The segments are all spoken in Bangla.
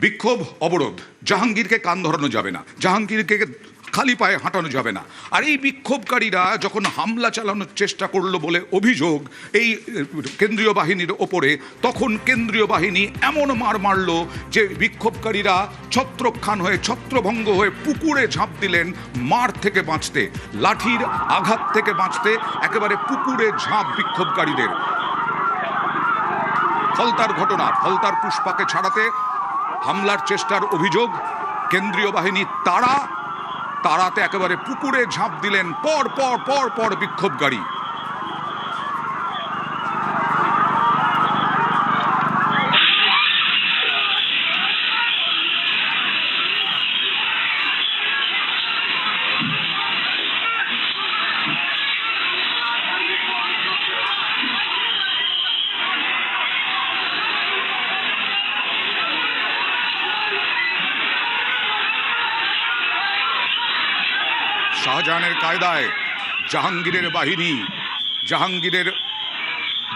বিক্ষোভ অবরোধ, জাহাঙ্গীরকে কান ধরানো যাবে না, জাহাঙ্গীরকে খালি পায়ে হাঁটানো যাবে না। আর এই বিক্ষোভকারীরা যখন হামলা চালানোর চেষ্টা করলো বলে অভিযোগ এই কেন্দ্রীয় বাহিনীর ওপরে, তখন কেন্দ্রীয় বাহিনী এমন মার মারল যে বিক্ষোভকারীরা ছত্রখান হয়ে ছত্রভঙ্গ হয়ে পুকুরে ঝাঁপ দিলেন মার থেকে বাঁচতে, লাঠির আঘাত থেকে বাঁচতে একেবারে পুকুরে ঝাঁপ বিক্ষোভকারীদের। ফলতার ঘটনা, ফলতার পুষ্পাকে ছাড়াতে হামলার চেষ্টার অভিযোগ, কেন্দ্রীয় বাহিনী তাড়াতে একেবারে পুকুরে ঝাঁপ দিলেন পর পর পর পর বিক্ষোভকারী। শাহজাহানের কায়দায় জাহাঙ্গীরের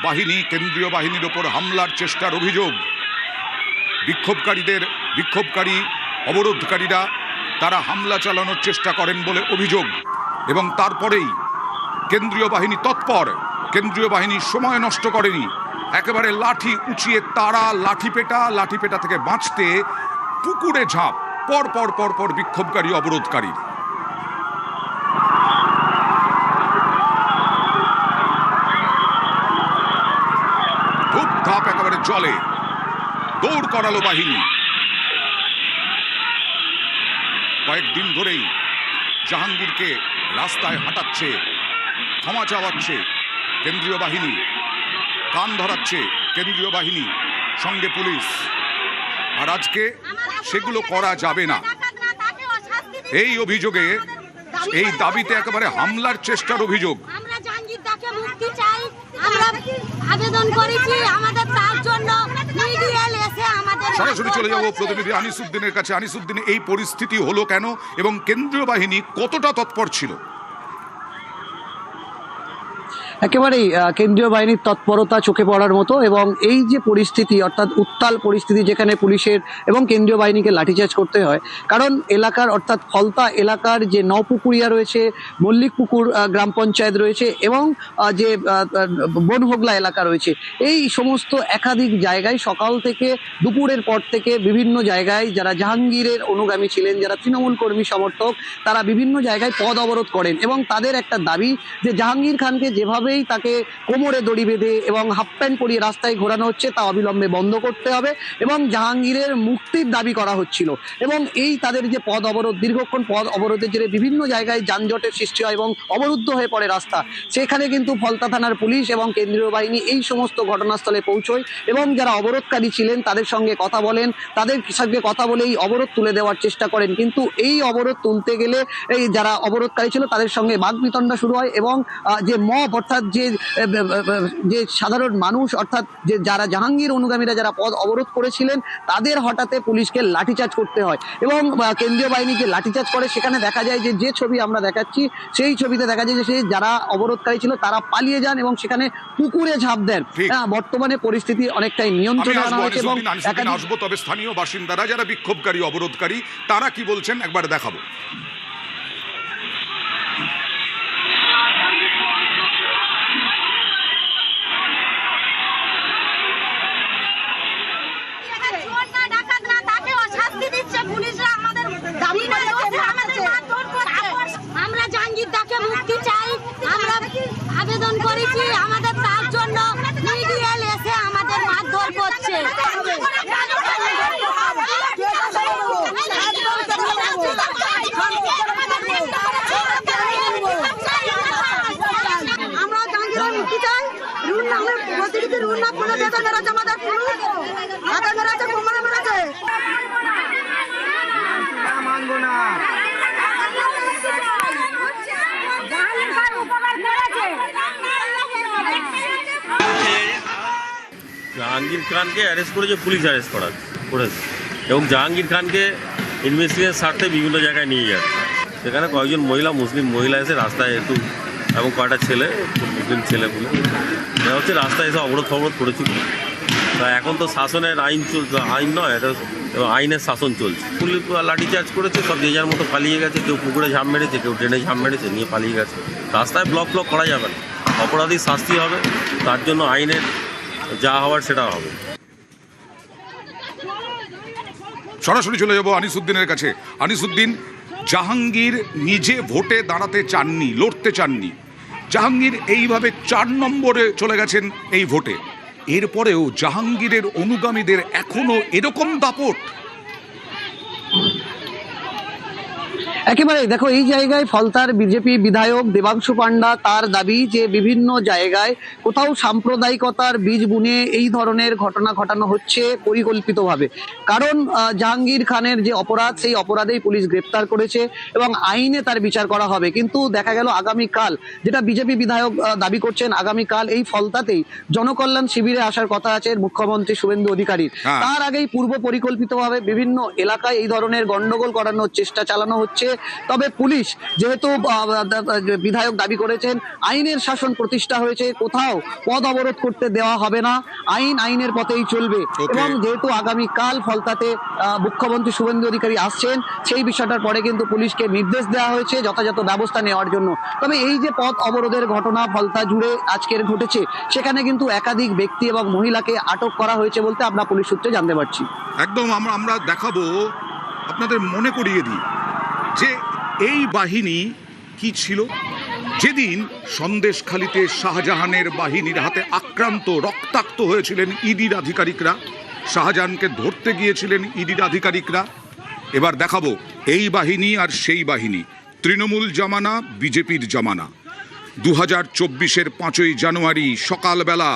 বাহিনী কেন্দ্রীয় বাহিনীর ওপর হামলার চেষ্টার অভিযোগ। বিক্ষোভকারী অবরোধকারীরা তারা হামলা চালানোর চেষ্টা করেন বলে অভিযোগ, এবং তারপরেই কেন্দ্রীয় বাহিনী তৎপর। কেন্দ্রীয় বাহিনী সময় নষ্ট করেনি, একেবারে লাঠি উঁচিয়ে তারা লাঠিপেটা থেকে বাঁচতে পুকুরে ঝাঁপ পর পর পর পর বিক্ষোভকারী অবরোধকারী। ধাপ একেবারে জলে দৌড় করালো বাহিনী। কয়েকদিন ধরেই জাহাঙ্গীরকে রাস্তায় হাঁটাচ্ছে, ক্ষমা চাওয়াচ্ছে কেন্দ্রীয় বাহিনী, কান ধরাচ্ছে কেন্দ্রীয় বাহিনী, সঙ্গে পুলিশ। আর আজকে সেগুলো করা যাবে না। এই অভিযোগে, এই দাবিতে একেবারে হামলার চেষ্টার অভিযোগ। সরাসরি চলে যাবো প্রতিনিধি আনিসুদ্দিনের কাছে। আনিসুদ্দিন, এই পরিস্থিতি হলো কেন এবং কেন্দ্রীয় বাহিনী কতটা তৎপর ছিল? একেবারেই কেন্দ্রীয় বাহিনীর তৎপরতা চোখে পড়ার মতো, এবং এই যে পরিস্থিতি, অর্থাৎ উত্তাল পরিস্থিতি যেখানে পুলিশের এবং কেন্দ্রীয় বাহিনীকে লাঠিচার্জ করতে হয়, কারণ এলাকার অর্থাৎ ফলতা এলাকার যে নপুকুরিয়া রয়েছে, মল্লিকপুকুর গ্রাম পঞ্চায়েত রয়েছে এবং যে বনহোগলা এলাকা রয়েছে, এই সমস্ত একাধিক জায়গায় সকাল থেকে দুপুরের পর থেকে বিভিন্ন জায়গায় যারা জাহাঙ্গীরের অনুগামী ছিলেন, যারা তৃণমূল কর্মী সমর্থক, তারা বিভিন্ন জায়গায় পথ অবরোধ করেন এবং তাদের একটা দাবি যে জাহাঙ্গীর খানকে যেভাবে তাকে কোমরে দড়ি বেঁধে এবং হাফ প্যান্ট পরিয়ে রাস্তায় ঘোরানো হচ্ছে তা অবিলম্বে বন্ধ করতে হবে এবং জাহাঙ্গীরের মুক্তির দাবি করা হচ্ছিল। এবং এই তাদের যে পথ অবরোধ, দীর্ঘক্ষণ পথ অবরোধের জেরে বিভিন্ন জায়গায় যানজটের সৃষ্টি হয় এবং অবরুদ্ধ হয়ে পড়ে রাস্তা। সেখানে কিন্তু ফলতা থানার পুলিশ এবং কেন্দ্রীয় বাহিনী এই সমস্ত ঘটনাস্থলে পৌঁছয় এবং যারা অবরোধকারী ছিলেন তাদের সঙ্গে কথা বলেন, তাদের সঙ্গে কথা বলে এই অবরোধ তুলে দেওয়ার চেষ্টা করেন। কিন্তু এই অবরোধ তুলতে গেলে এই যারা অবরোধকারী ছিল তাদের সঙ্গে বাগবিতণ্ডা শুরু হয় এবং যে মব, অর্থাৎ যে সাধারণ মানুষ, অর্থাৎ যে যারা জাহাঙ্গীর অনুগামীরা যারা পথ অবরোধ করেছিলেন, তাদের হঠাৎ পুলিশকে লাঠিচার্জ করতে হয় এবং কেন্দ্রীয় বাহিনী যে লাঠিচার্জ করে সেখানে দেখা যায় যে ছবি আমরা দেখাচ্ছি, সেই ছবিতে দেখা যায় যে যারা অবরোধকারী ছিল তারা পালিয়ে যান এবং সেখানে পুকুরে ঝাঁপ দেন। বর্তমানে পরিস্থিতি অনেকটাই নিয়ন্ত্রণে আনা হয়েছে এবং আসবো, তবে স্থানীয় বাসিন্দারা যারা বিক্ষোভকারী অবরোধকারী তারা কি বলছেন একবার দেখাবো। আমরা জাহাঙ্গীর দাকে মুক্তি চাই, আমরা আবেদন করেছি, আমাদের তার জন্য মিডিয়া এসে আমাদের মারধর করছে। আমরা জাহাঙ্গীরের মুক্তি চাই। রুল নামে প্রতিনিধি রুল না বলে বেতন মেরেছে আমাদের পুলিশ, হাতে মেরেছে, কোমরে মেরেছে। মানবো না। জাহাঙ্গীর খানকে অ্যারেস্ট করেছে পুলিশ, অ্যারেস্ট করেছে এবং জাহাঙ্গীর খানকে ইনভেস্টিগেশন স্বার্থে বিভিন্ন জায়গায় নিয়ে যাচ্ছে। সেখানে কয়েকজন মুসলিম মহিলা এসে রাস্তায় একটু, এবং কয়েকটা ছেলে, মুসলিম ছেলেগুলো হচ্ছে রাস্তায় এসে অবরোধ করেছিল। তা এখন তো শাসনের আইন নয়, এটা এবং আইনের শাসন চলছে। পুলিশ লাঠিচার্জ করেছে, সব যে যার মতো পালিয়ে গেছে, কেউ পুকুরে ঝাঁপ মেরেছে, কেউ ট্রেনে ঝাঁপ মেরেছে, নিয়ে পালিয়ে গেছে। রাস্তায় ব্লক করা যাবে না, অপরাধীর শাস্তি হবে, তার জন্য আইনের যা হওয়ার সেটা হবে। সরাসরি চলে যাবো আনিসুদ্দিনের কাছে। আনিসুদ্দিন, জাহাঙ্গীর নিজে ভোটে দাঁড়াতে চাননি, লড়তে চাননি, জাহাঙ্গীর এইভাবে 4 নম্বরে চলে গেছেন এই ভোটে। এরপরেও জাহাঙ্গীরের অনুগামীদের এখনো এরকম দাপট। একেবারে দেখো, এই জায়গায় ফলতার বিজেপি বিধায়ক দেবাংশু পান্ডা তার দাবি যে বিভিন্ন জায়গায় কোথাও সাম্প্রদায়িকতার বীজ বুনে এই ধরনের ঘটনা ঘটানো হচ্ছে পরিকল্পিতভাবে। কারণ জাহাঙ্গীর খানের যে অপরাধ, সেই অপরাধেই পুলিশ গ্রেপ্তার করেছে এবং আইনে তার বিচার করা হবে। কিন্তু দেখা গেল আগামীকাল, যেটা বিজেপি বিধায়ক দাবি করছেন, আগামীকাল এই ফলতাতেই জনকল্যাণ শিবিরে আসার কথা আছে মুখ্যমন্ত্রী শুভেন্দু অধিকারীর। তার আগেই পূর্ব পরিকল্পিতভাবে বিভিন্ন এলাকায় এই ধরনের গন্ডগোল করানোর চেষ্টা চালানো হচ্ছে। তবে পুলিশ যেহেতু বিধায়ক দাবি করেছেন আইনের শাসন প্রতিষ্ঠা হয়েছে, কোথাও পথ অবরোধ করতে দেওয়া হবে না, আইনের পথেই চলবে। এবং যেহেতু আগামীকাল ফলতাতে মুখ্যমন্ত্রী শুভেন্দু অধিকারী আসছেন, সেই বিষয়টার পরে কিন্তু পুলিশকে নির্দেশ দেওয়া হয়েছে যথাযথ ব্যবস্থা নেওয়ার জন্য। তবে এই যে পথ অবরোধের ঘটনা ফলতা জুড়ে আজকের ঘটেছে, সেখানে কিন্তু একাধিক ব্যক্তি এবং মহিলাকে আটক করা হয়েছে বলতে আমরা পুলিশ সূত্রে জানতে পারছি। একদম আমরা দেখাবো, আপনাদের মনে করিয়ে দিই যে এই বাহিনী কি ছিল। যেদিন সন্দেশখালিতে শাহজাহানের বাহিনীর হাতে আক্রান্ত, রক্তাক্ত হয়েছিলেন ইডির আধিকারিকরা, শাহজাহানকে ধরতে গিয়েছিলেন ইডির আধিকারিকরা। এবার দেখাবো এই বাহিনী আর সেই বাহিনী। তৃণমূল জামানা, বিজেপির জামানা। 2024-এর 5ই জানুয়ারি সকালবেলা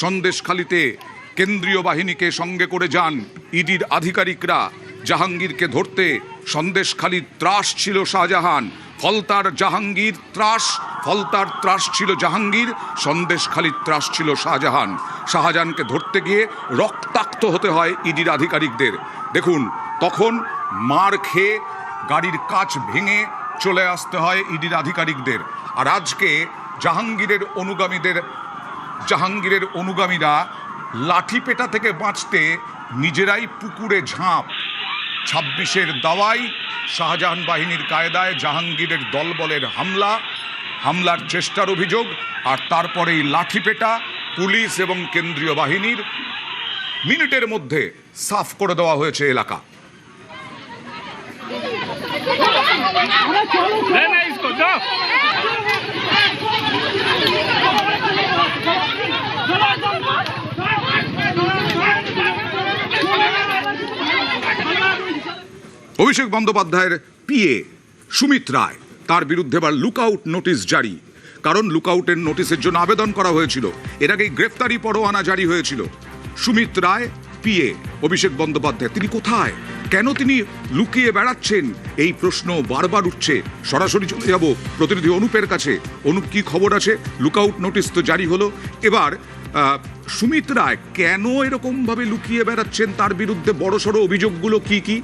সন্দেশখালিতে কেন্দ্রীয় বাহিনীকে সঙ্গে করে যান ইডির আধিকারিকরা জাহাঙ্গীরকে ধরতে। সন্দেশখালির ত্রাস ছিল শাহজাহান, ফলতার জাহাঙ্গীর ত্রাস, ফলতার ত্রাস ছিল জাহাঙ্গীর, সন্দেশখালির ত্রাস ছিল শাহজাহান। শাহজাহানকে ধরতে গিয়ে রক্তাক্ত হতে হয় ইডির আধিকারিকদের। দেখুন, তখন মার খেয়ে গাড়ির কাচ ভেঙে চলে আসতে হয় ইডির আধিকারিকদের। আর আজকে জাহাঙ্গীরের অনুগামীরা লাঠি পেটা থেকে বাঁচতে নিজেরাই পুকুরে ঝাঁপ। 26-এর দাওয়াই শাহজাহান বাহিনীর কায়দায় জাহাঙ্গীরের দলবলের হামলার চেষ্টার অভিযোগ, আর তারপরেই লাঠি পেটা পুলিশ এবং কেন্দ্রীয় বাহিনীর। মিনিটের মধ্যে সাফ করে দেওয়া হয়েছে এলাকা। অভিষেক বন্দ্যোপাধ্যায়ের পিএ সুমিত রায়, তার বিরুদ্ধে এবার লুকআউট নোটিশ জারি। কারণ লুকআউটের নোটিশের জন্য আবেদন করা হয়েছিল, এর আগেই গ্রেফতারি পরোয়ানা জারি হয়েছিল। সুমিত রায় পিএ অভিষেক বন্দ্যোপাধ্যায়, তিনি কোথায়, কেন তিনি লুকিয়ে বেড়াচ্ছেন, এই প্রশ্ন বারবার উঠছে। সরাসরি চলে যাব প্রতিনিধি অনুপের কাছে। অনুপ, কি খবর আছে? লুকআউট নোটিশ তো জারি হলো, এবার সুমিত রায় কেন এরকমভাবে লুকিয়ে বেড়াচ্ছেন, তার বিরুদ্ধে বড়সড় অভিযোগগুলো কি কি?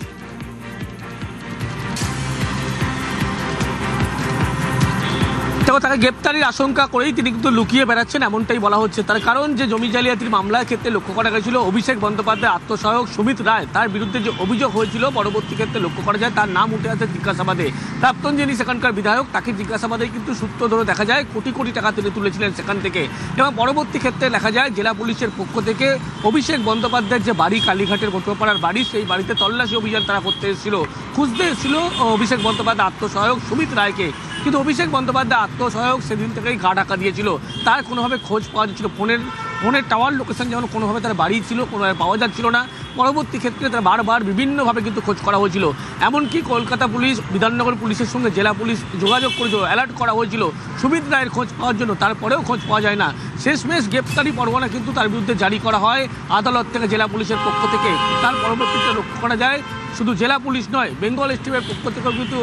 তাকে গ্রেপ্তারির আশঙ্কা করেই তিনি কিন্তু লুকিয়ে বেড়াচ্ছেন, এমনটাই বলা হচ্ছে। তার কারণ যে জমি জালিয়াতির মামলার ক্ষেত্রে লক্ষ্য করা গেছিল অভিষেক বন্দ্যোপাধ্যায় আত্মসহায়ক সুমিত রায়, তার বিরুদ্ধে যে অভিযোগ হয়েছিল পরবর্তী ক্ষেত্রে লক্ষ্য করা যায় তার নাম উঠে আসে জিজ্ঞাসাবাদে। প্রাক্তন যিনি সেখানকার বিধায়ক, তাকে জিজ্ঞাসাবাদে কিন্তু সূত্র ধরে দেখা যায় কোটি কোটি টাকা তিনি তুলেছিলেন সেখান থেকে। এবং পরবর্তী ক্ষেত্রে দেখা যায় জেলা পুলিশের পক্ষ থেকে অভিষেক বন্দ্যোপাধ্যায়ের যে বাড়ি, কালীঘাটের বটুয়াপাড়ার বাড়ি, সেই বাড়িতে তল্লাশি অভিযান তারা করতে এসেছিল, খুঁজতে এসেছিল অভিষেক বন্দ্যোপাধ্যায় আত্মসহায়ক সুমিত রায়কে। কিন্তু অভিষেক বন্দ্যোপাধ্যায় আত্মসহায়ক সেদিন থেকেই গা ঢাকা দিয়েছিল, তার কোনোভাবে খোঁজ পাওয়া যাচ্ছিল, ফোনের টাওয়ার লোকেশন যেমন কোনোভাবে তার বাড়ি ছিল কোনোভাবে পাওয়া যাচ্ছিল না। পরবর্তী ক্ষেত্রে তার বারবার বিভিন্নভাবে কিন্তু খোঁজ করা হয়েছিল, এমনকি কলকাতা পুলিশ, বিধাননগর পুলিশের সঙ্গে জেলা পুলিশ যোগাযোগ করেছিল, অ্যালার্ট করা হয়েছিল সুমিত রায়ের খোঁজ পাওয়ার জন্য, তারপরেও খোঁজ পাওয়া যায় না। শেষমেশ গ্রেপ্তারি পরোয়ানা কিন্তু তার বিরুদ্ধে জারি করা হয় আদালত থেকে, জেলা পুলিশের পক্ষ থেকে। তার পরবর্তীতে লক্ষ্য করা যায় শুধু জেলা পুলিশ নয়, বেঙ্গল এসটিএফের পক্ষ থেকেও কিন্তু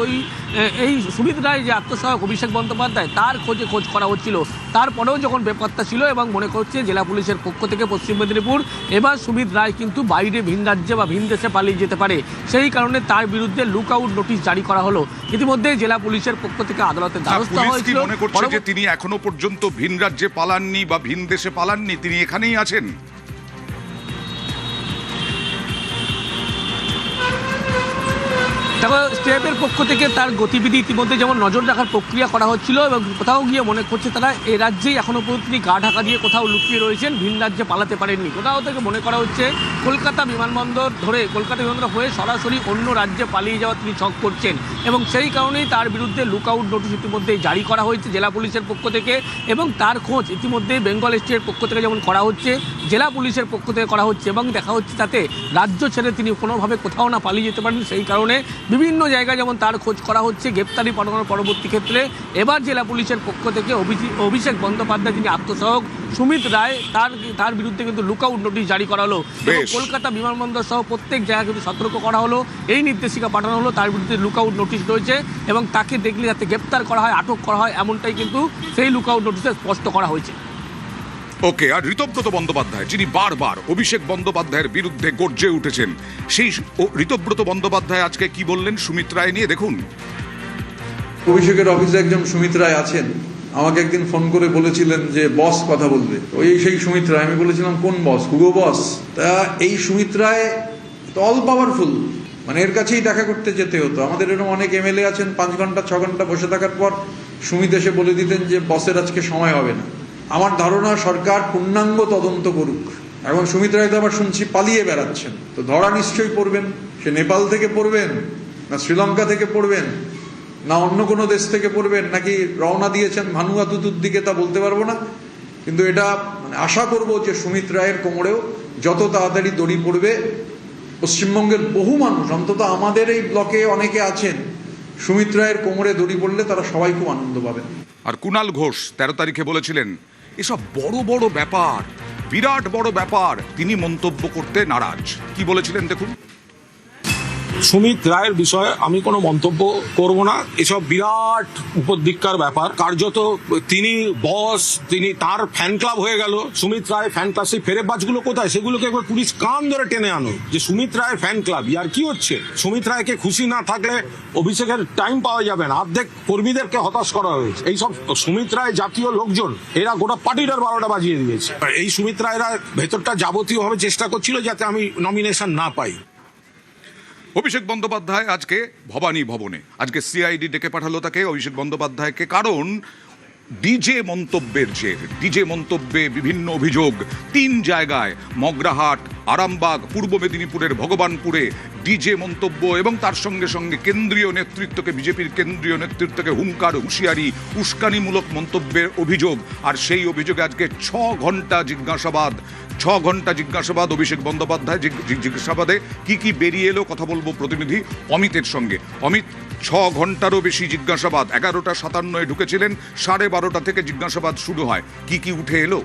এই সুমিত রায় যে আত্মসহায়ক অভিষেক বন্দ্যোপাধ্যায়, তার খোঁজ করা হচ্ছিল। তারপরেও যখন বেপাত্তা ছিল এবং মনে করছে জেলা পুলিশের পক্ষ থেকে পশ্চিম মেদিনীপুর এবার সুমিত রায় কিন্তু বাইরে ভিন রাজ্যে বা ভিন দেশে পালিয়ে যেতে পারে, সেই কারণে তার বিরুদ্ধে লুকআউট নোটিশ জারি করা হলো। ইতিমধ্যে জেলা পুলিশের পক্ষ থেকে আদালতে দ্বারস্থ হয়েছিল। মনে করছে যে তিনি এখনো পর্যন্ত ভিন রাজ্যে পালাননি বা ভিন দেশে পালাননি, তিনি এখানেই আছেন। দেখো স্টেপের পক্ষ থেকে তার গতিবিধি ইতিমধ্যে যেমন নজর রাখার প্রক্রিয়া করা হচ্ছিল এবং কোথাও গিয়ে মনে করছে তারা এ রাজ্যেই এখনও পর্যন্ত তিনি গা ঢাকা দিয়ে কোথাও লুকিয়ে রয়েছেন, ভিন রাজ্যে পালাতে পারেননি। কোথাও থেকে মনে করা হচ্ছে কলকাতা বিমানবন্দর ধরে কলকাতা বিমানবন্দর হয়ে সরাসরি অন্য রাজ্যে পালিয়ে যাওয়া তিনি ছক করছেন এবং সেই কারণেই তার বিরুদ্ধে লুকআউট নোটিশ ইতিমধ্যেই জারি করা হয়েছে জেলা পুলিশের পক্ষ থেকে এবং তার খোঁজ ইতিমধ্যেই বেঙ্গল স্টেটের পক্ষ থেকে যেমন করা হচ্ছে, জেলা পুলিশের পক্ষ থেকে করা হচ্ছে এবং দেখা হচ্ছে তাতে রাজ্য ছেড়ে তিনি কোনোভাবে কোথাও না পালিয়ে যেতে পারেন। সেই কারণে বিভিন্ন জায়গায় যেমন তার খোঁজ করা হচ্ছে, গ্রেপ্তারি পাঠানোর পরবর্তী ক্ষেত্রে এবার জেলা পুলিশের পক্ষ থেকে অভিষেক বন্দ্যোপাধ্যায় যিনি আত্মসহায়ক সুমিত রায় তার বিরুদ্ধে কিন্তু লুকআউট নোটিশ জারি করা হলো এবং কলকাতা বিমানবন্দর সহ প্রত্যেক জায়গায় কিন্তু সতর্ক করা হলো, এই নির্দেশিকা পাঠানো হলো, তার বিরুদ্ধে লুকআউট নোটিশ রয়েছে এবং তাকে দেখলে যাতে গ্রেপ্তার করা হয়, আটক করা হয়, এমনটাই কিন্তু সেই লুকআউট নোটিশে স্পষ্ট করা হয়েছে। ওকে, আর ঋতব্রত বন্দ্যোপাধ্যায় যিনি বারবার অভিষেক বন্দ্যোপাধ্যায়ের বিরুদ্ধে গর্জে উঠেছেন, সেই ঋতব্রত বন্দ্যোপাধ্যায় আজকে কি বললেন সুমিত রায় নিয়ে দেখুন। অভিষেকের অফিসে একজন সুমিত রায় আছেন, আমাকে একদিন ফোন করে বলেছিলেন যে বস কথা বলবে, সেই সুমিত রায়। আমি বলেছিলাম কোন বস? হুগো বস। তা এই সুমিত রায় তো অল পাওয়ারফুল, মানে এর কাছেই দেখা করতে যেতে হতো। আমাদের এরকম অনেক এমএলএ আছেন 5 ঘন্টা 6 ঘন্টা বসে থাকার পর সুমিত এসে বলে দিতেন যে বসের আজকে সময় হবে না। আমার ধারণা সরকার পূর্ণাঙ্গ তদন্ত করুক। এবং সুমিত রায় তো আবার শুনছি পালিয়ে বেড়াচ্ছেন, তো ধরা নিশ্চয়ই পড়বেন। সে নেপাল থেকে পড়বেন, না শ্রীলঙ্কা থেকে পড়বেন, না অন্য কোনো দেশ থেকে পড়বেন, নাকি রওনা দিয়েছেন ভানুয়াতুতুর দিকে, তা বলতে পারবো না। কিন্তু এটা মানে আশা করব যে সুমিত রায়ের কোমরেও যত তাড়াতাড়ি দড়ি পড়বে। পশ্চিমবঙ্গের বহু মানুষ, অন্তত আমাদের এই ব্লকে অনেকে আছেন, সুমিত রায়ের কোমরে দড়ি পড়লে তারা সবাই খুব আনন্দ পাবেন। আর কুণাল ঘোষ 13 তারিখে বলেছিলেন এসব বড় বড় ব্যাপার, বিরাট বড় ব্যাপার, তিনি মন্তব্য করতে নারাজ। কি বলেছিলেন দেখুন। সুমিত রায়ের বিষয়ে আমি কোনো মন্তব্য করব না। এসব বিরাট উপদিক্কার ব্যাপার, কার্যত তিনি বস, তিনি তার ফ্যান ক্লাব হয়ে গেল। সুমিত রায় ফ্যান ক্লাব, সেই ফেরেবাজগুলো কোথায়? সেগুলোকে একবার পুলিশ কান ধরে টেনে আনো যে সুমিত রায় ফ্যান ক্লাব। আর কি হচ্ছে? সুমিত রায়কে খুশি না থাকলে অভিষেকের টাইম পাওয়া যাবে না। অর্ধেক কর্মীদেরকে হতাশ করা হয়েছে। এইসব সুমিত রায় জাতীয় লোকজন, এরা গোটা পার্টিটার 12টা বাজিয়ে দিয়েছে। এই সুমিত রায়রা ভেতরটা যাবতীয়ভাবে চেষ্টা করছিল যাতে আমি নমিনেশন না পাই। অভিষেক বন্দ্যোপাধ্যায় আজকে ভবানী ভবনে, আজকে সিআইডি ডেকে পাঠালো তাকে, অভিষেক বন্দ্যোপাধ্যায়কে, কারণ ডিজে মন্তব্যের জের। ডিজে মন্তব্যে বিভিন্ন অভিযোগ 3 জায়গায়, মগরাহাট, আরামবাগ, পূর্ব মেদিনীপুরের ভগবানপুরে ডিজে মন্তব্য এবং তার সঙ্গে সঙ্গে কেন্দ্রীয় নেতৃত্বকে, বিজেপির কেন্দ্রীয় নেতৃত্বকে হুঙ্কার, হুঁশিয়ারি, উস্কানিমূলক মন্তব্যের অভিযোগ। আর সেই অভিযোগে আজকে 6 ঘন্টা জিজ্ঞাসাবাদ অভিষেক বন্দ্যোপাধ্যায়। জিজ্ঞাসাবাদে কি কি বেরিয়ে এলো কথা বলবো প্রতিনিধি অমিতের সঙ্গে। অমিত, 6 ঘন্টারও বেশি জিজ্ঞাসাবাদ, 11:57 ঢুকেছিলেন, 12:30 থেকে জিজ্ঞাসাবাদ শুরু হয়, কি কি উঠে এলো?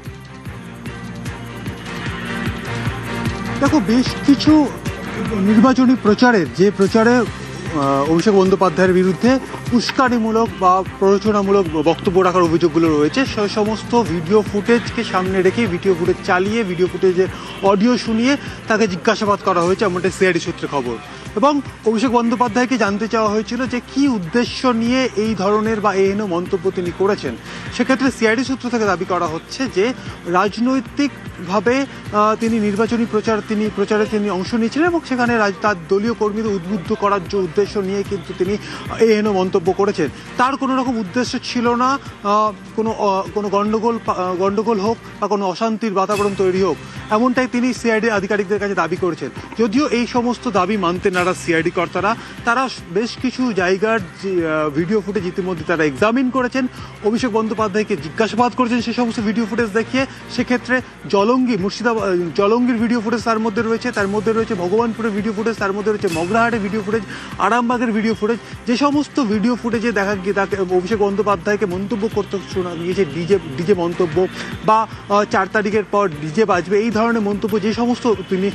দেখো, বেশ কিছু নির্বাচনী প্রচারের যে প্রচারে অভিষেক বন্দ্যোপাধ্যায়ের বিরুদ্ধে উস্কানিমূলক বা প্ররোচনামূলক বক্তব্য রাখার অভিযোগগুলো রয়েছে, সেই সমস্ত ভিডিও ফুটেজকে সামনে রেখে, ভিডিও ফুটেজ চালিয়ে, ভিডিও ফুটেজের অডিও শুনিয়ে তাকে জিজ্ঞাসাবাদ করা হয়েছে, এমনটা সিআইডি সূত্রে খবর। এবং অভিষেক বন্দ্যোপাধ্যায়কে জানতে চাওয়া হয়েছিল যে কী উদ্দেশ্য নিয়ে এই ধরনের বা এহেন মন্তব্য তিনি করেছেন। সেক্ষেত্রে সিআইডি সূত্র থেকে দাবি করা হচ্ছে যে রাজনৈতিকভাবে তিনি নির্বাচনী প্রচারে তিনি অংশ নিয়েছিলেন এবং সেখানে তার দলীয় কর্মীদের উদ্বুদ্ধ করার যে উদ্দেশ্য নিয়ে কিন্তু তিনি এহেন মন্তব্য করেছেন। তার কোনো রকম উদ্দেশ্য ছিল না কোনো গণ্ডগোল হোক বা কোনো অশান্তির বাতাবরণ তৈরি হোক, এমনটাই তিনি সিআইডি আধিকারিকদের কাছে দাবি করেছেন। যদিও এই সমস্ত দাবি মানতে নারাজ সিআইডি কর্তারা, তারা বেশ কিছু জায়গার ভিডিও ফুটেজ ইতিমধ্যে তারা এক্সামিন করেছেন, অভিষেক বন্দ্যোপাধ্যায়কে জিজ্ঞাসাবাদ করেছেন সেই সমস্ত ভিডিও ফুটেজ দেখিয়ে। সেক্ষেত্রে জলঙ্গির ভিডিও ফুটেজ তার মধ্যে রয়েছে ভগবানপুরের ভিডিও ফুটেজ, তার মধ্যে রয়েছে মগরাহাটের ভিডিও ফুটেজ, আরামবাগের ভিডিও ফুটেজ। যে সমস্ত ভিডিও ফুটেজে দেখা গিয়ে তাকে অভিষেক বন্দ্যোপাধ্যায়কে মন্তব্য করতে শোনা গিয়েছে, ডিজে মন্তব্য বা 4 তারিখের পর ডিজে বাজবে, এই ধরনের মন্তব্য যে সমস্ত তিনি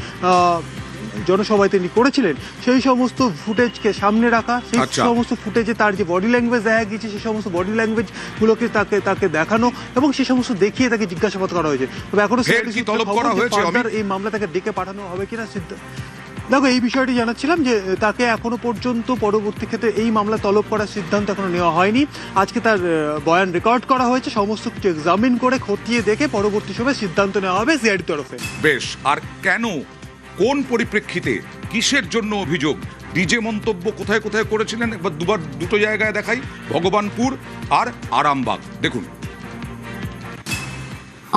জনসভায় তিনি করেছিলেন, সেই সমস্ত ফুটেজকে সামনে রাখা, সেই সমস্ত ফুটেজে তার যে বডি ল্যাঙ্গুয়েজ দেখা গিয়েছে, সেই সমস্ত বডি ল্যাঙ্গুয়েজগুলোকে তাকে দেখানো এবং সেই সমস্ত দেখিয়ে তাকে জিজ্ঞাসাবাদ করা হয়েছে। তবে এখনো এই মামলা তাকে ডেকে পাঠানো হবে কিনা দেখো, এই বিষয়টি জানাচ্ছিলাম যে তাকে এখনো পর্যন্ত পরবর্তী ক্ষেত্রে এই মামলা তলব করার সিদ্ধান্ত এখনো নেওয়া হয়নি। আজকে তার বয়ান রেকর্ড করা হয়েছে, সমস্ত কিছু এক্সামিন করে খতিয়ে দেখে পরবর্তী সময়ে সিদ্ধান্ত নেওয়া হবে সিআইডির তরফে। বেশ, আর কেন, কোন পরিপ্রেক্ষিতে, কিসের জন্য অভিযোগ, ডিজে মন্তব্য কোথায় কোথায় করেছিলেন একবার দুটো জায়গায় দেখাই, ভগবানপুর আর আরামবাগ। দেখুন।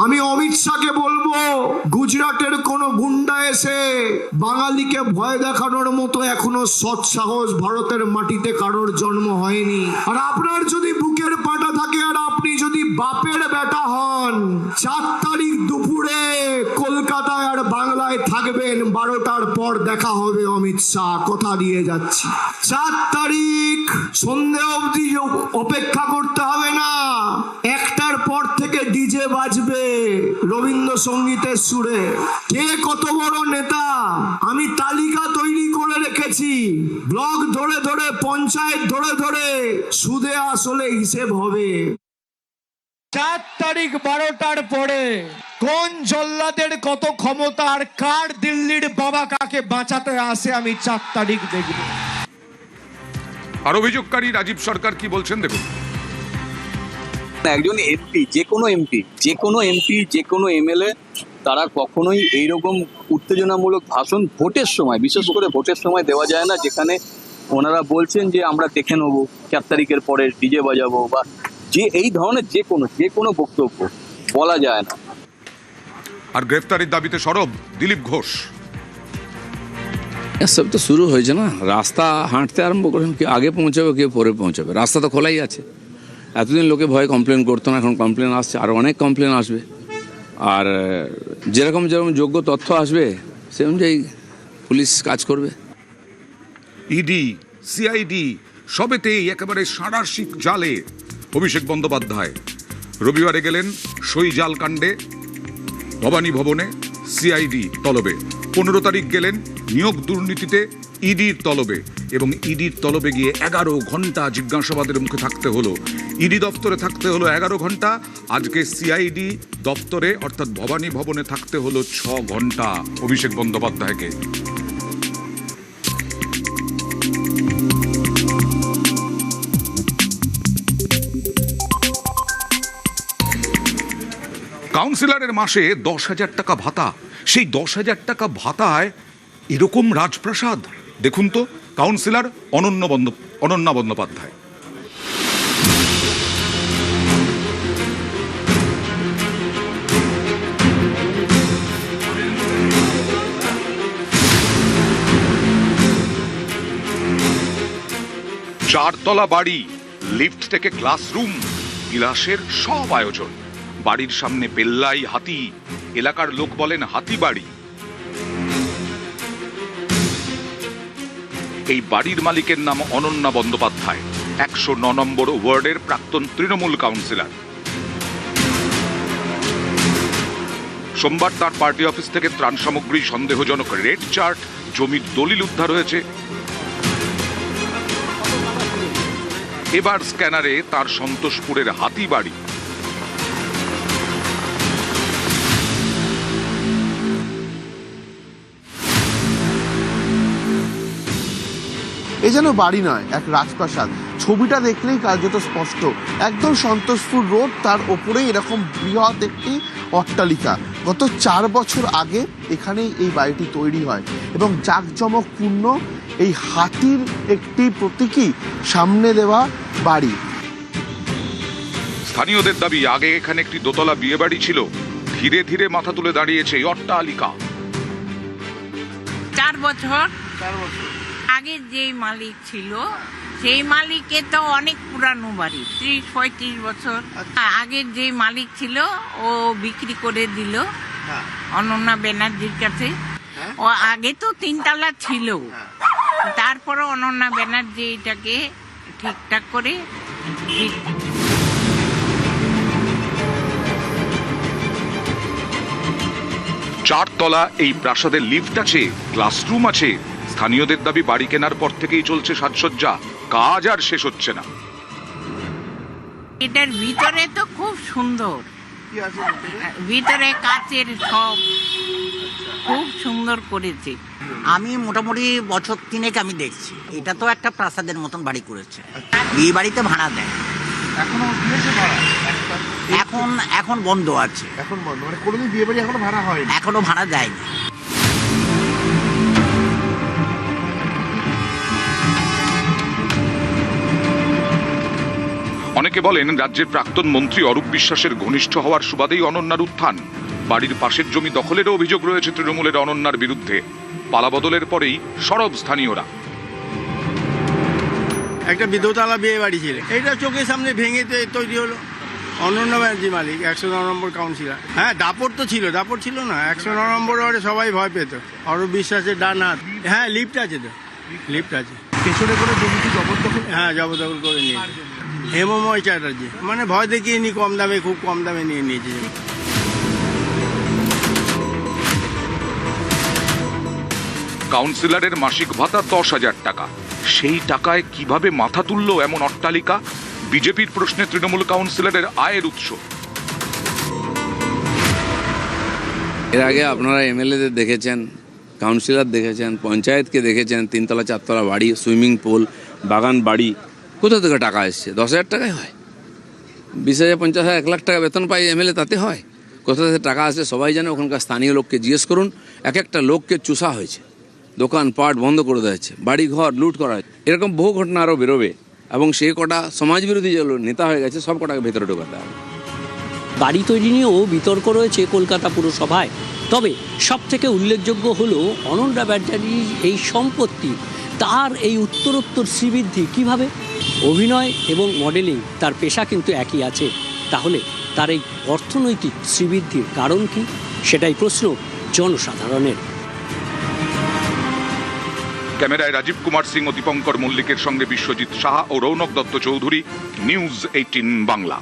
আমি অমিত শাহকে বলবো, গুজরাটের কোন গুন্ডা এসে বাঙালিকে ভয় দেখানোর মতো এখনো সৎসাহস ভারতের মাটিতে কারোর জন্ম হয়নি। আর আপনার যদি বুকের পাটা থাকে আর আপনি যদি বাপের বেটা হন, 4 তারিখ দুপুরে কলকাতায় আর বাংলায় থাকবেন, 12টার পর দেখা হবে অমিত শাহ, কথা দিয়ে যাচ্ছি। 4 তারিখ সন্ধে অবধি অপেক্ষা করতে হবে না, 1টার পর থেকে ডিজে বাজবে রবীন্দ্রসঙ্গীতের সুরে। কে কত বড় নেতা আমি তালিকা তৈরি করে রেখেছি, ব্লক ধরে ধরে, পঞ্চায়েত ধরে ধরে, সুদে আসলে হিসেব হবে। 4 তারিখ 12টার পরে কোন জল্লাদের কত ক্ষমতা আর কার দিল্লির বাবা কাকে বাঁচাতে আসে আমি 4 তারিখ দেখব। আর অভিযোগকারী রাজীব সরকার কি বলছেন দেখুন। একজন এমপি, যে কোনো এমএলএ তারা কখনোই এইরকম উত্তেজনামূলক ভাষণ ভোটের সময়, বিশেষ করে ভোটের সময় দেওয়া যায় না, যেখানে ওনারা বলছেন যে আমরা দেখে নেবো 4 তারিখের পরে ডিজে বাজাবো, বা যে এই ধরনের যে কোনো বক্তব্য বলা যায় না। আর গ্রেফতারির দাবিতে সরব দিলীপ ঘোষ। সব তো শুরু হয়েছে না, রাস্তা হাঁটতে আরম্ভ করেন, কে আগে পৌঁছাবে কে পরে পৌঁছাবে, রাস্তা তো খোলাই আছে। এতদিন লোকে ভয়ে কমপ্লেন করতো না, এখন কমপ্লেন আসছে, আর অনেক কমপ্লেন আসবে। আর যেরকম যোগ্য তথ্য আসবে সে অনুযায়ী পুলিশ কাজ করবে। ইডি, সিআইডি সবেতেই একেবারে সাঁড়াশিক জালে অভিষেক বন্দ্যোপাধ্যায়। রবিবারে গেলেন সইজাল কাণ্ডে ভবানী ভবনে সিআইডি তলবে, 15 তারিখ গেলেন নিয়োগ দুর্নীতিতে ইডির তলবে, এবং ইডির তলবে গিয়ে 11 ঘন্টা জিজ্ঞাসাবাদের মুখে থাকতে হলো। ইডি দপ্তরে থাকতে হলো 11 ঘন্টা, আজকে সিআইডি দপ্তরে অর্থাৎ ভবানী ভবনে থাকতে হলো 6 ঘন্টা অভিষেক বন্দ্যোপাধ্যায়কে। কাউন্সিলরের মাসে 10,000 টাকা ভাতা, সেই 10,000 টাকা ভাতায় এরকম রাজপ্রাসাদ। দেখুন তো, কাউন্সিলর অনন্যা বন্দ্যোপাধ্যায়। চারতলা বাড়ি, লিফট থেকে ক্লাসরুম, বিলাসের সব আয়োজন। বাড়ির সামনে পেল্লাই হাতি, এলাকার লোক বলেন হাতি বাড়ি। এই বাড়ির মালিকের নাম অনন্যা বন্দ্যোপাধ্যায়, 109 নম্বর ওয়ার্ডের প্রাক্তন তৃণমূল কাউন্সিলর। সোমবার তার পার্টি অফিস থেকে ত্রাণ সামগ্রী, সন্দেহজনক রেড চার্ট, জমির দলিল উদ্ধার হয়েছে। এবার স্ক্যানারে তার সন্তোষপুরের হাতি বাড়ি। এ যেন বাড়ি নয়, এক রাজপ্রাসাদ। ছবিটা দেখলেই কার্যত স্পষ্ট, একদম সন্তোষপুর রোড, তার ওপরেই এরকম বৃহৎ একটি অট্টালিকা। গত 4 বছর আগে এখানেই এই বাড়িটি তৈরি হয়, এবং জাঁকজমকপূর্ণ এই হাতির একটি প্রতীকী সামনে দেওয়া বাড়ি। স্থানীয়দের দাবি, আগে এখানে একটি দোতলা বিয়ে বাড়ি ছিল, ধীরে ধীরে মাথা তুলে দাঁড়িয়েছে এই অট্টালিকা। 4 বছর আগে যে মালিক ছিল, সেই মালিকের তো অনেক পুরানো বাড়ি, 30-35 বছর আগের যে মালিক ছিল ও বিক্রি করে দিল অনন্যা ব্যানার্জির কাছে। ও আগে তো 3 তলা ছিল, তারপরে অনন্যা ব্যানার্জি এটাকে ঠিকঠাক করে। চারতলা এই প্রাসাদের লিফট আছে, ক্লাসরুম আছে। স্থানীয়দের দাবি, বাড়ি কেনার পর থেকেই চলছে সাজসজ্জা, কাজ আর শেষ হচ্ছে না। এটার ভিতরে তো খুব সুন্দর, ভিতরে কাচের সব খুব সুন্দর করেছে। আমি মোটামুটি বছর 3 আমি দেখছি, এটা তো একটা প্রাসাদের মতন বাড়ি করেছে। এই বাড়িতে ভাড়া দেয়, এখন বন্ধ আছে। এখন বন্ধ মানে কোনোদিন বিয়ে বাড়ি এখনো ভাড়া হয়নি, এখনো ভাড়া দেয়নি। অনেকে বলেন রাজ্যের প্রাক্তন মন্ত্রী অরূপ বিশ্বাসের ঘনিষ্ঠ হওয়ার সুবাদেই অনন্যার উত্থান। বাড়ির পাশের জমি দখলেরও অভিযোগ রয়েছে তৃণমূলের অনন্যার বিরুদ্ধে। পালাবদলের পরেই সরব স্থানীয়রা। একটা বিধতালা বিয়ে বাড়ি ছিল, এইটা চোখের সামনে ভেঙে তৈরি হলো। অনন্যা ব্যানার্জি মালিক, 109 নম্বর কাউন্সিলর। হ্যাঁ, দাপট তো ছিল, দাপট ছিল না। 109 নম্বর ওয়ার্ডে সবাই ভয় পেত। অরূপ বিশ্বাসের ডান হাত। হ্যাঁ, লিফট আছে তো, লিফট আছে। পেছনে করে জমিটি জবরদখল, হ্যাঁ জবরদখল করে নিয়েছে হেমময় চ্যাটার্জি। মানে ভয় দেখিয়ে নি, কম দামে, খুব কম দামে নিয়ে নিয়েছে। কাউন্সিলরের মাসিক ভাতা 10,000 টাকা। সেই টাকায় কিভাবে মাথা তুলল এমন অট্টালিকা? বিজেপির প্রশ্নে তৃণমূল কাউন্সিলরের আয়ের উৎস। এর আগে আপনারা এমএলএদের দেখেছেন, কাউন্সিলর দেখেছেন, পঞ্চায়েতকে দেখেছেন, 3তলা 4তলা বাড়ি, সুইমিং পুল, বাগান বাড়ি। কোথা থেকে টাকা এসছে? 10,000 টাকায় হয়? 20,000, 50,000, 1 লাখ টাকা বেতন পাই এমএলএ, তাতে হয়? কোথা থেকে টাকা আসে সবাই জানে। ওখানকার স্থানীয় লোককে জিজ্ঞেস করুন। এক একটা লোককে চুষা হয়েছে, দোকানপাট বন্ধ করে দিয়েছে, বাড়ি ঘর লুট করা হয়েছে। এরকম বহু ঘটনা আরও বেরোবে, এবং সেই কটা সমাজবিরোধী যেগুলো নেতা হয়ে গেছে সব কটাকে ভেতরে ঢোকাতে হবে। বাড়ি তৈরি নিয়েও বিতর্ক রয়েছে কলকাতা পুরসভায়। তবে সবথেকে উল্লেখযোগ্য হলো অনন্যা ব্যানার্জির এই সম্পত্তি, তার এই উত্তরোত্তর শ্রীবৃদ্ধি কিভাবে? অভিনয় এবং মডেলিং তার পেশা কিন্তু একই আছে। তাহলে তার এই অর্থনৈতিক শ্রীবৃদ্ধির কারণ কি? সেটাই প্রশ্ন জনসাধারণের। ক্যামেরায় রাজীব কুমার সিং ও দীপঙ্কর মল্লিকের সঙ্গে বিশ্বজিৎ সাহা ও রৌনক দত্ত চৌধুরী, নিউজ 18 বাংলা।